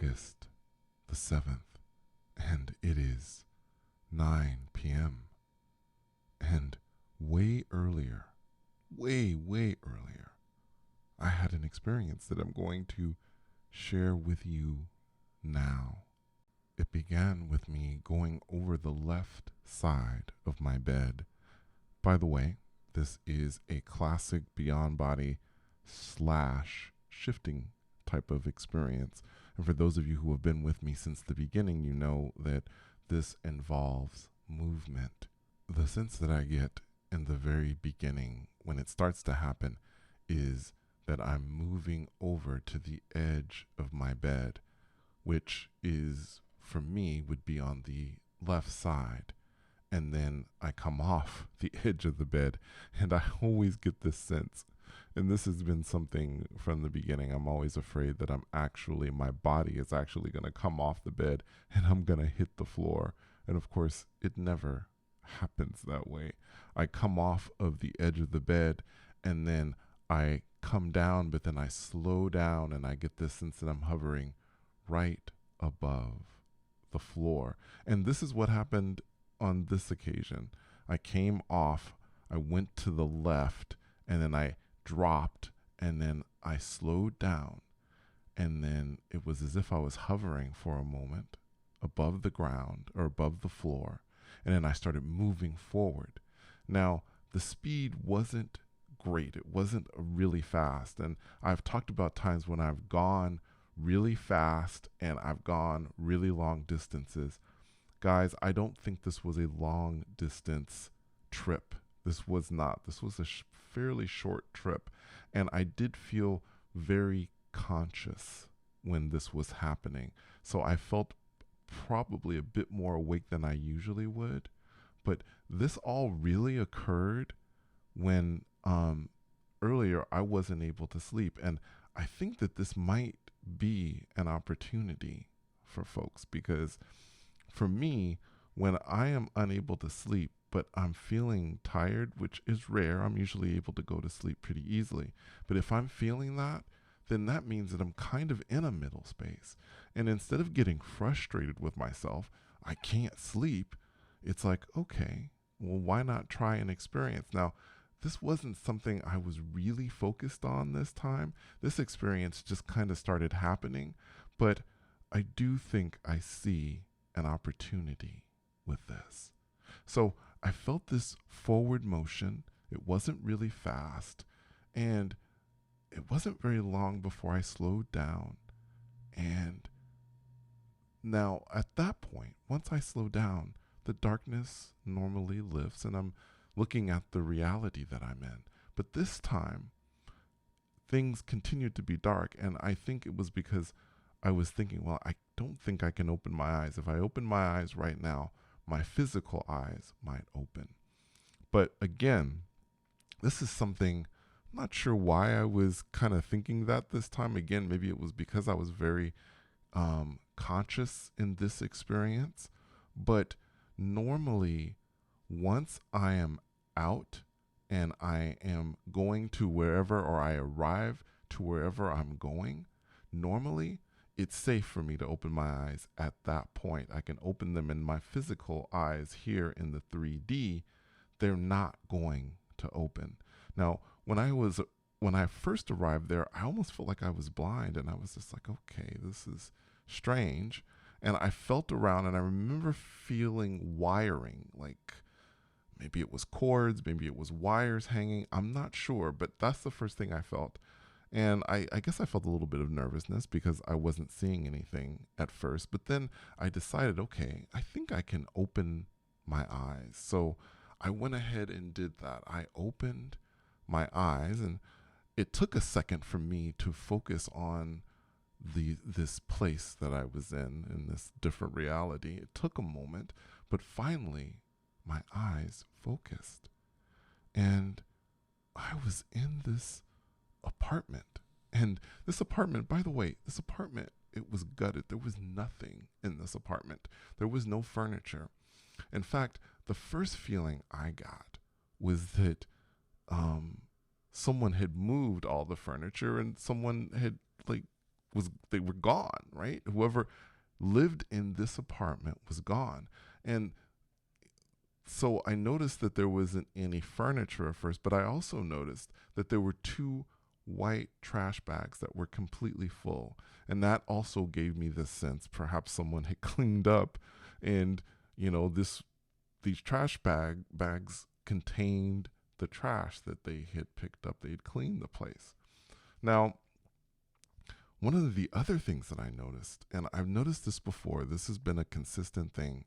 August the 7th, and it is 9 p.m. And way earlier, way earlier, I had an experience that I'm going to share with you now. It began with me going over the left side of my bed. By the way, this is a classic Beyond Body slash shifting type of experience. And for those of you who have been with me since the beginning, you know that this involves movement. The sense that I get in the very beginning when it starts to happen is that I'm moving over to the edge of my bed, which is, for me, would be on the left side. And then I come off the edge of the bed, and I always get this sense, and this has been something from the beginning. I'm always afraid that my body is actually going to come off the bed and I'm going to hit the floor. And of course, it never happens that way. I come off of the edge of the bed, and then I come down, but then I slow down and I get this sense that I'm hovering right above the floor. And this is what happened on this occasion. I came off, I went to the left, and then I dropped, and then I slowed down, and then it was as if I was hovering for a moment above the ground or above the floor, and then I started moving forward. Now, the speed wasn't great. It wasn't really fast, and I've talked about times when I've gone really fast and I've gone really long distances. Guys, I don't think this was a long distance trip. This was not. This was a fairly short trip. And I did feel very conscious when this was happening. So I felt probably a bit more awake than I usually would. But this all really occurred when earlier I wasn't able to sleep. And I think that this might be an opportunity for folks, because for me, when I am unable to sleep, but I'm feeling tired, which is rare, I'm usually able to go to sleep pretty easily. But if I'm feeling that, then that means that I'm kind of in a middle space. And instead of getting frustrated with myself, I can't sleep, it's like, okay, well, why not try an experience? Now, this wasn't something I was really focused on this time. This experience just kind of started happening, but I do think I see an opportunity with this. So I felt this forward motion. It wasn't really fast, and it wasn't very long before I slowed down. And now at that point, once I slow down, the darkness normally lifts and I'm looking at the reality that I'm in. But this time, things continued to be dark, and I think it was because I was thinking, well, I don't think I can open my eyes. If I open my eyes right now, my physical eyes might open. But again, this is something, I'm not sure why I was kind of thinking that this time. Again, maybe it was because I was very conscious in this experience. But normally, once I am out and I am going to wherever, or I arrive to wherever I'm going, normally it's safe for me to open my eyes at that point. I can open them in my physical eyes here in the 3D. They're not going to open. Now, when I first arrived there, I almost felt like I was blind, and I was just like, okay, this is strange. And I felt around, and I remember feeling wiring, like maybe it was cords, maybe it was wires hanging. I'm not sure, but that's the first thing I felt. And I guess I felt a little bit of nervousness because I wasn't seeing anything at first. But then I decided, okay, I think I can open my eyes. So I went ahead and did that. I opened my eyes, and it took a second for me to focus on this place that I was in this different reality. It took a moment, but finally my eyes focused. And I was in this apartment. And this apartment, by the way, it was gutted. There was nothing in this apartment. There was no furniture. In fact, the first feeling I got was that someone had moved all the furniture, and someone had like they were gone, right? Whoever lived in this apartment was gone. And so I noticed that there wasn't any furniture at first, but I also noticed that there were two white trash bags that were completely full. And that also gave me this sense perhaps someone had cleaned up, and this these bags contained the trash that they had picked up. They had cleaned the place. Now, one of the other things that I noticed, and I've noticed this before, this has been a consistent thing.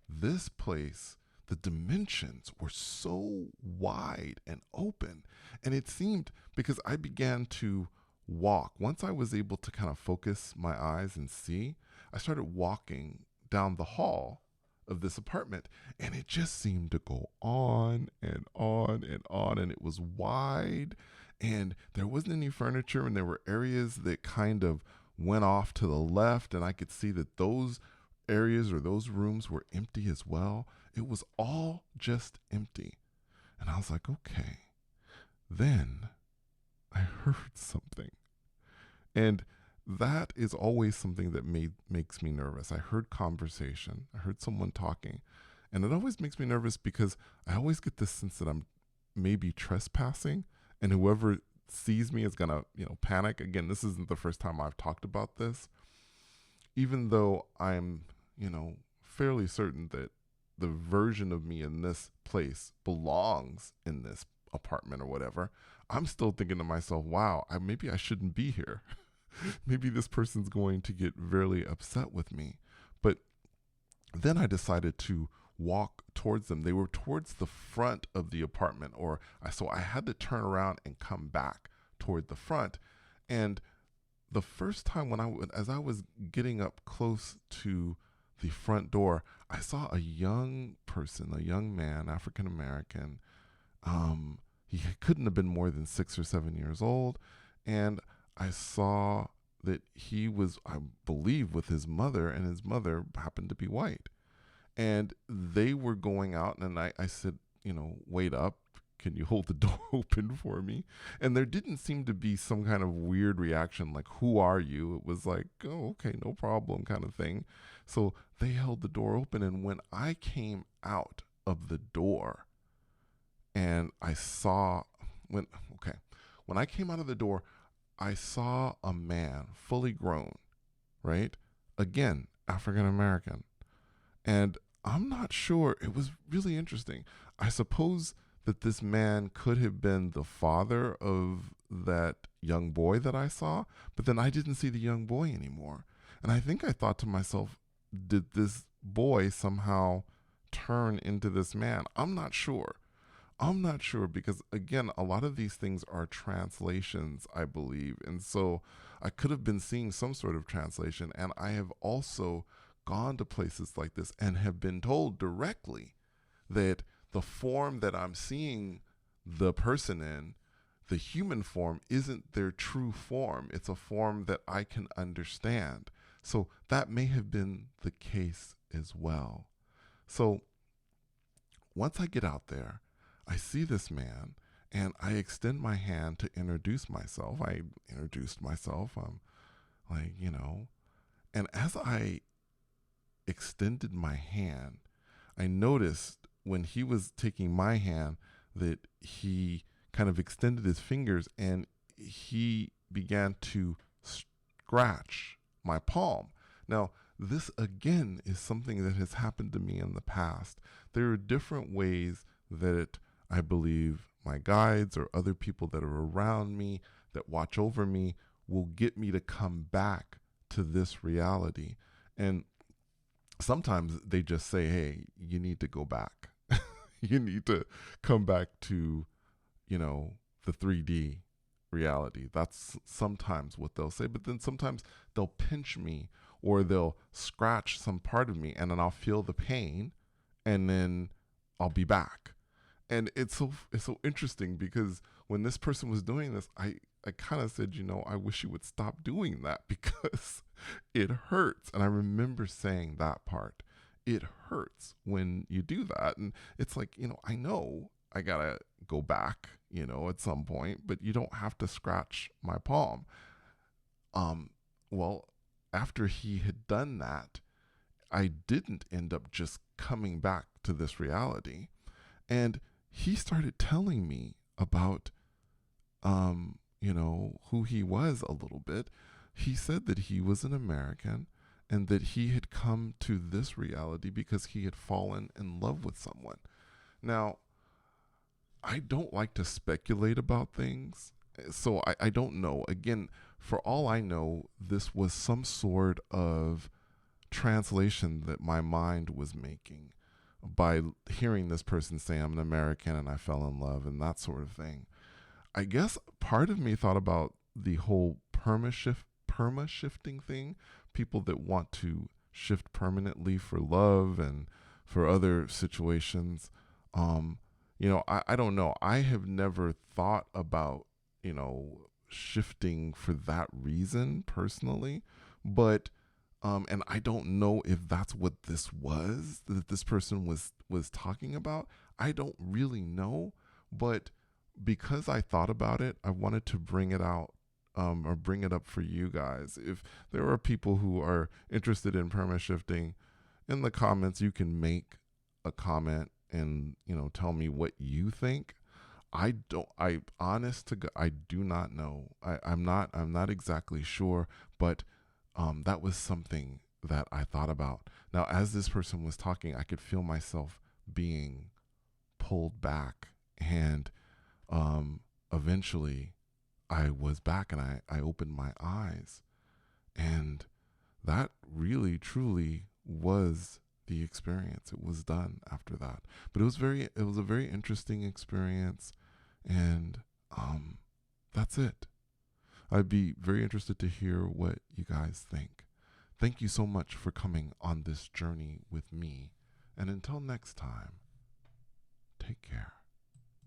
This place, the dimensions were so wide and open. And it seemed, because I began to walk, once I was able to kind of focus my eyes and see, I started walking down the hall of this apartment, and it just seemed to go on and on and on, and it was wide, and there wasn't any furniture, and there were areas that kind of went off to the left, and I could see that those areas or those rooms were empty as well. It was all just empty. And I was like, okay. Then I heard something. And that is always something that makes me nervous. I heard conversation. I heard someone talking. And it always makes me nervous because I always get this sense that I'm maybe trespassing, and whoever sees me is going to, panic. Again, this isn't the first time I've talked about this. Even though I'm, fairly certain that the version of me in this place belongs in this apartment or whatever, I'm still thinking to myself, wow, maybe I shouldn't be here. Maybe this person's going to get really upset with me. But then I decided to walk towards them. They were towards the front of the apartment, so I had to turn around and come back toward the front. And the first time as I was getting up close to the front door, I saw a young person, a young man, African American. He couldn't have been more than 6 or 7 years old, and I saw that he was, I believe, with his mother, and his mother happened to be white. And they were going out, and I said, wait up. Can you hold the door open for me? And there didn't seem to be some kind of weird reaction like, who are you? It was like, oh, okay, no problem kind of thing. So they held the door open. And when I came out of the door and when I came out of the door, I saw a man fully grown, right? Again, African American. And I'm not sure. It was really interesting. I suppose that this man could have been the father of that young boy that I saw, but then I didn't see the young boy anymore. And I think I thought to myself, did this boy somehow turn into this man? I'm not sure. Because, again, a lot of these things are translations, I believe. And so I could have been seeing some sort of translation. And I have also gone to places like this and have been told directly that the form that I'm seeing the person in, the human form, isn't their true form. It's a form that I can understand. So that may have been the case as well. So once I get out there, I see this man and I extend my hand to introduce myself. I introduced myself. I'm like, and as I extended my hand, I noticed when he was taking my hand that he kind of extended his fingers and he began to scratch my palm. Now, this again is something that has happened to me in the past. There are different ways that I believe my guides or other people that are around me that watch over me will get me to come back to this reality. And sometimes they just say, hey, you need to go back. You need to come back to, the 3D reality. That's sometimes what they'll say. But then sometimes they'll pinch me or they'll scratch some part of me and then I'll feel the pain and then I'll be back. And it's so interesting because when this person was doing this, I kind of said, I wish you would stop doing that because it hurts. And I remember saying that part. It hurts when you do that. And it's like, I know I got to go back, at some point, but you don't have to scratch my palm. well, after he had done that, I didn't end up just coming back to this reality. And he started telling me about, who he was a little bit. He said that he was an American and that he had come to this reality because he had fallen in love with someone. Now, I don't like to speculate about things, so I don't know. Again, for all I know, this was some sort of translation that my mind was making by hearing this person say, I'm an American and I fell in love and that sort of thing. I guess part of me thought about the whole perma shifting thing, people that want to shift permanently for love and for other situations. Um, I don't know. I have never thought about, shifting for that reason personally, but and I don't know if that's what this was that this person was talking about. I don't really know, but because I thought about it, I wanted to bring it out, or bring it up for you guys. If there are people who are interested in perma shifting, in the comments, you can make a comment and tell me what you think. I don't. I honest to God, I do not know. I'm not exactly sure, but that was something that I thought about. Now, as this person was talking, I could feel myself being pulled back, and eventually I was back and I opened my eyes. And that really, truly was the experience. It was done after that. But it was a very interesting experience. And that's it. I'd be very interested to hear what you guys think. Thank you so much for coming on this journey with me. And until next time, take care.